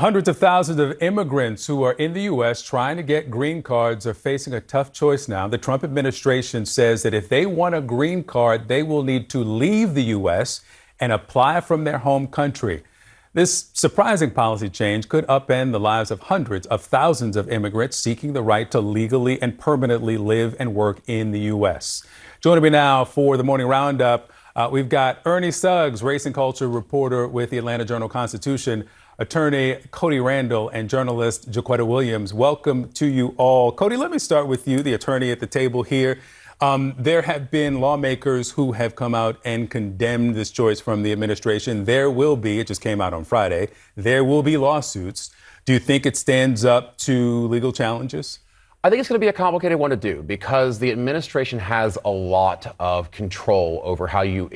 Hundreds of thousands of immigrants who are in the U.S. trying to get green cards are facing a tough choice now. The Trump administration says that if they want a green card, they will need to leave the U.S. and apply from their home country. This surprising policy change could upend the lives of hundreds of thousands of immigrants seeking the right to legally and permanently live and work in the U.S. Joining me now for the Morning Roundup, we've got Ernie Suggs, race and culture reporter with the Atlanta Journal-Constitution, attorney Cody Randall, and journalist Jaquetta Williams. Welcome to you all. Cody, let me start with you, the attorney at the table here. There have been lawmakers who have come out and condemned this choice from the administration. There will be, it just came out on Friday, there will be lawsuits. Do you think it stands up to legal challenges? I think it's going to be a complicated one to do because the administration has a lot of control over how you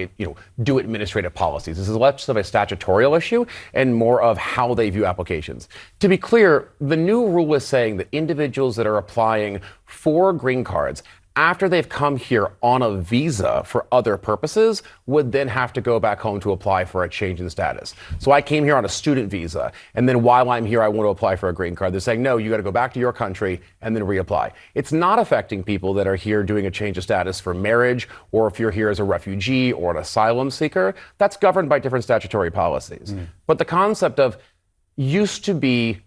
do administrative policies. This is less of a statutorial issue and more of how they view applications. To be clear, the new rule is saying that individuals that are applying for green cards after they've come here on a visa for other purposes would then have to go back home to apply for a change in status. So I came here on a student visa, and then while I'm here, I want to apply for a green card. They're saying, no, you got to go back to your country and then reapply. It's not affecting people that are here doing a change of status for marriage, or if you're here as a refugee or an asylum seeker. That's governed by different statutory policies. But the concept of used to be,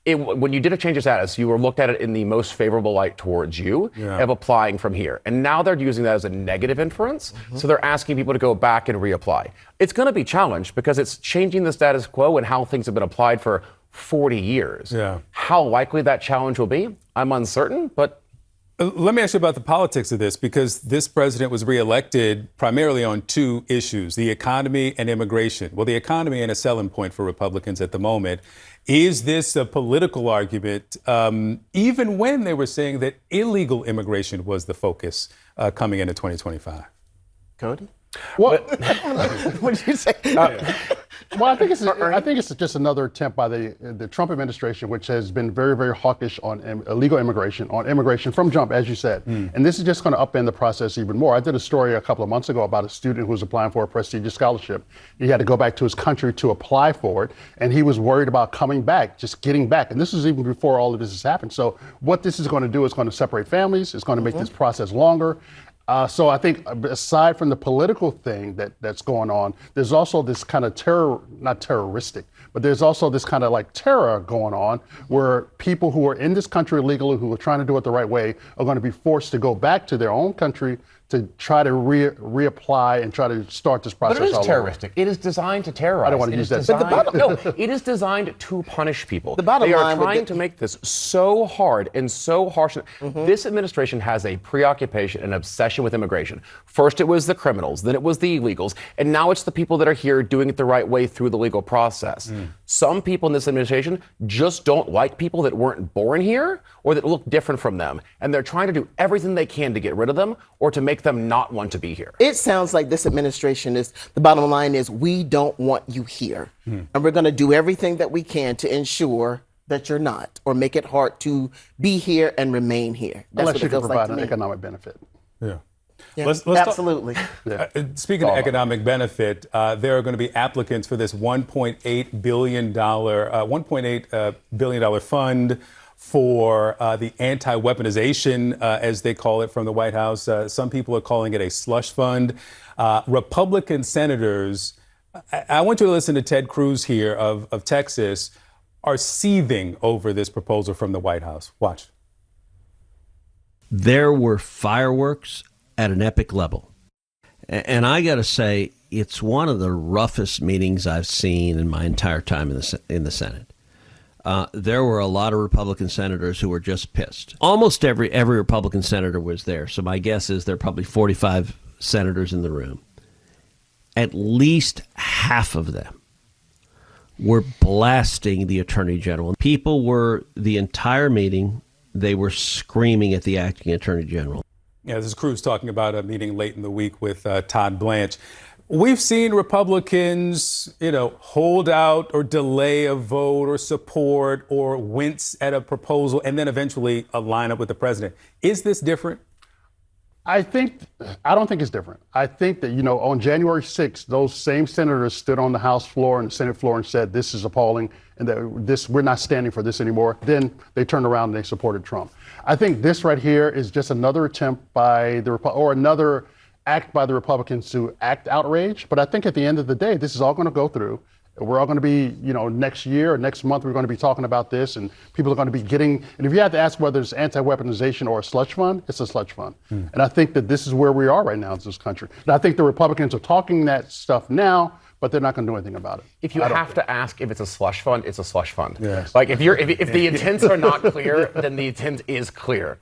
when you did a change of status, you were looked at it in the most favorable light towards you of applying from here. And now they're using that as a negative inference. So they're asking people to go back and reapply. It's going to be challenged because it's changing the status quo and how things have been applied for 40 years. How likely that challenge will be, I'm uncertain, but let me ask you about the politics of this, because this president was reelected primarily on two issues, the economy and immigration. Well, the economy ain't a selling point for Republicans at the moment. Is this a political argument, even when they were saying that illegal immigration was the focus coming into 2025? Cody? What did you say? Well, I think it's just another attempt by the Trump administration, which has been very, very hawkish on illegal immigration, on immigration from jump, as you said. And this is just going to upend the process even more. I did a story a couple of months ago about a student who was applying for a prestigious scholarship. He had to go back to his country to apply for it, and he was worried about coming back, just getting back. And this was even before all of this has happened. So what this is going to do is going to separate families. It's going to make this process longer. So I think aside from the political thing that's going on, there's also this kind of not terroristic, but there's also this kind of like terror going on where people who are in this country illegally, who are trying to do it the right way, are going to be forced to go back to their own country to try to reapply and try to start this process all over. But it is terroristic. It is designed to terrorize. I don't want to use that. No, it is designed to punish people. The bottom they are line trying to make this so hard and so harsh. This administration has a preoccupation and obsession with immigration. First, it was the criminals, then it was the illegals, and now it's the people that are here doing it the right way through the legal process. Some people in this administration just don't like people that weren't born here or that look different from them, and they're trying to do everything they can to get rid of them or to make them not want to be here. It sounds like this administration the bottom line is, we don't want you here. And we're going to do everything that we can to ensure that you're not, or make it hard to be here and remain here. That's Unless you can provide an me. economic benefit. Yeah, Let's absolutely. Speaking of economic benefit, there are going to be applicants for this $1.8 billion fund for the anti-weaponization, as they call it from the White House. Some people are calling it a slush fund. Republican senators, I want you to listen to Ted Cruz here of Texas, are seething over this proposal from the White House. Watch. There were fireworks at an epic level. And I got to say, it's one of the roughest meetings I've seen in my entire time in the Senate. There were a lot of Republican senators who were just pissed. Almost every Republican senator was there. So my guess is there are probably 45 senators in the room. At least half of them were blasting the Attorney General. People were, the entire meeting, they were screaming at the acting Attorney General. Yeah, this is Cruz talking about a meeting late in the week with Todd Blanche. We've seen Republicans, hold out or delay a vote or support or wince at a proposal and then eventually line up with the president. Is this different? I don't think it's different. I think that, on January 6th, those same senators stood on the House floor and the Senate floor and said, this is appalling and that we're not standing for this anymore. Then they turned around and they supported Trump. I think this right here is just another attempt by another act by the Republicans to act outrage. But I think at the end of the day, this is all going to go through. We're all going to be, next year or next month, we're going to be talking about this, and people are going to be getting, and if you had to ask whether it's anti-weaponization or a slush fund, it's a slush fund. And I think that this is where we are right now in this country. And I think the Republicans are talking that stuff now, but they're not going to do anything about it. If you have to ask if it's a slush fund, it's a slush fund. Yes. Like if the intents are not clear, then the intent is clear.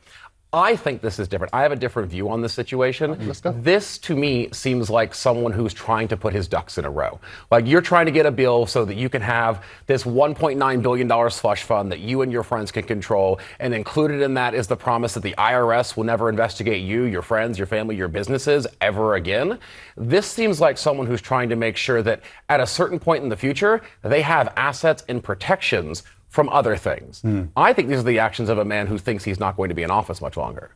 I think this is different. I have a different view on this situation. Let's go. This, to me, seems like someone who's trying to put his ducks in a row. Like you're trying to get a bill so that you can have this $1.9 billion slush fund that you and your friends can control. And included in that is the promise that the IRS will never investigate you, your friends, your family, your businesses ever again. This seems like someone who's trying to make sure that at a certain point in the future, they have assets and protections from other things. I think these are the actions of a man who thinks he's not going to be in office much longer.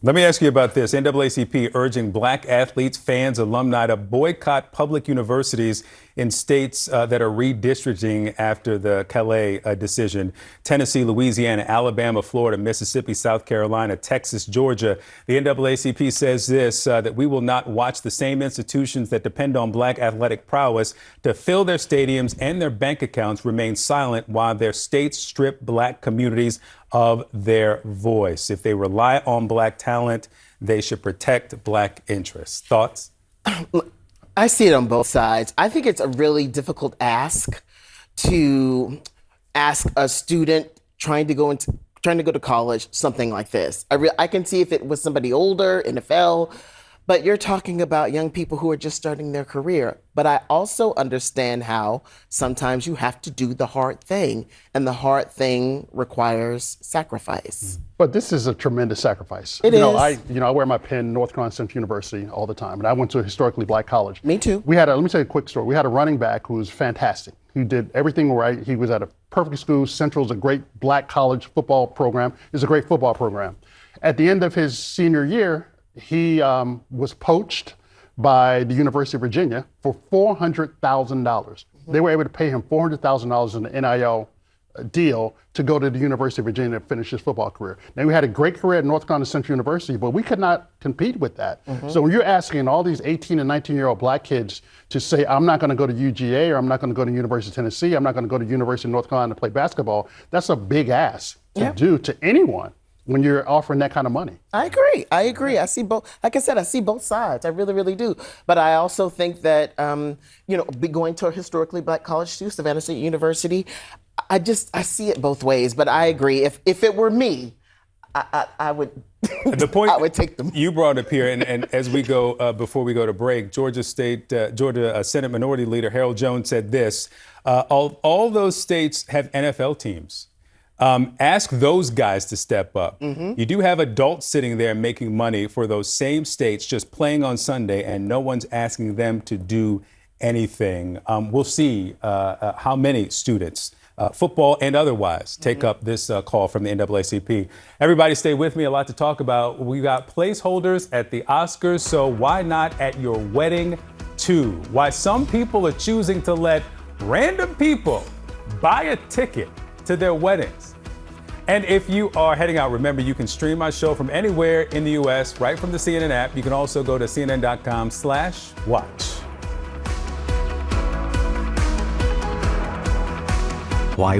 Let me ask you about this. NAACP urging black athletes, fans, alumni to boycott public universities in states that are redistricting after the Calais decision. Tennessee, Louisiana, Alabama, Florida, Mississippi, South Carolina, Texas, Georgia. The NAACP says this, that we will not watch the same institutions that depend on black athletic prowess to fill their stadiums and their bank accounts remain silent while their states strip black communities of their voice. If they rely on black talent, they should protect black interests. Thoughts? I see it on both sides. I think it's a really difficult ask to ask a student trying to go to college something like this. I can see if it was somebody older, NFL, but you're talking about young people who are just starting their career. But I also understand how sometimes you have to do the hard thing, and the hard thing requires sacrifice. But this is a tremendous sacrifice. It is. I wear my pin North Carolina Central University all the time, and I went to a historically black college. Me too. Let me tell you a quick story. We had a running back who was fantastic. He did everything right. He was at a perfect school. Central is a great black college football program. It's a great football program. At the end of his senior year, he was poached by the University of Virginia for $400,000. They were able to pay him $400,000 in the NIL deal to go to the University of Virginia to finish his football career. Now, we had a great career at North Carolina Central University, but we could not compete with that. So when you're asking all these 18 and 19-year-old black kids to say, I'm not going to go to UGA, or I'm not going to go to University of Tennessee, I'm not going to go to University of North Carolina to play basketball, that's a big ask to do to anyone when you're offering that kind of money. I agree. I see both. Like I said, I see both sides. I really, really do. But I also think that, going to a historically black college too, Savannah State University, I see it both ways. But I agree. If it were me, I would. The point I would take them. you brought up here, and as we go, before we go to break, Georgia Senate Minority Leader Harold Jones said this: all those states have NFL teams. Ask those guys to step up. You do have adults sitting there making money for those same states, just playing on Sunday, and no one's asking them to do anything. We'll see how many students, football and otherwise, take up this call from the NAACP. Everybody stay with me. A lot to talk about. We got placeholders at the Oscars, so why not at your wedding too? Why some people are choosing to let random people buy a ticket to their weddings. And if you are heading out, remember you can stream our show from anywhere in the U.S. right from the CNN app. You can also go to cnn.com/watch. Why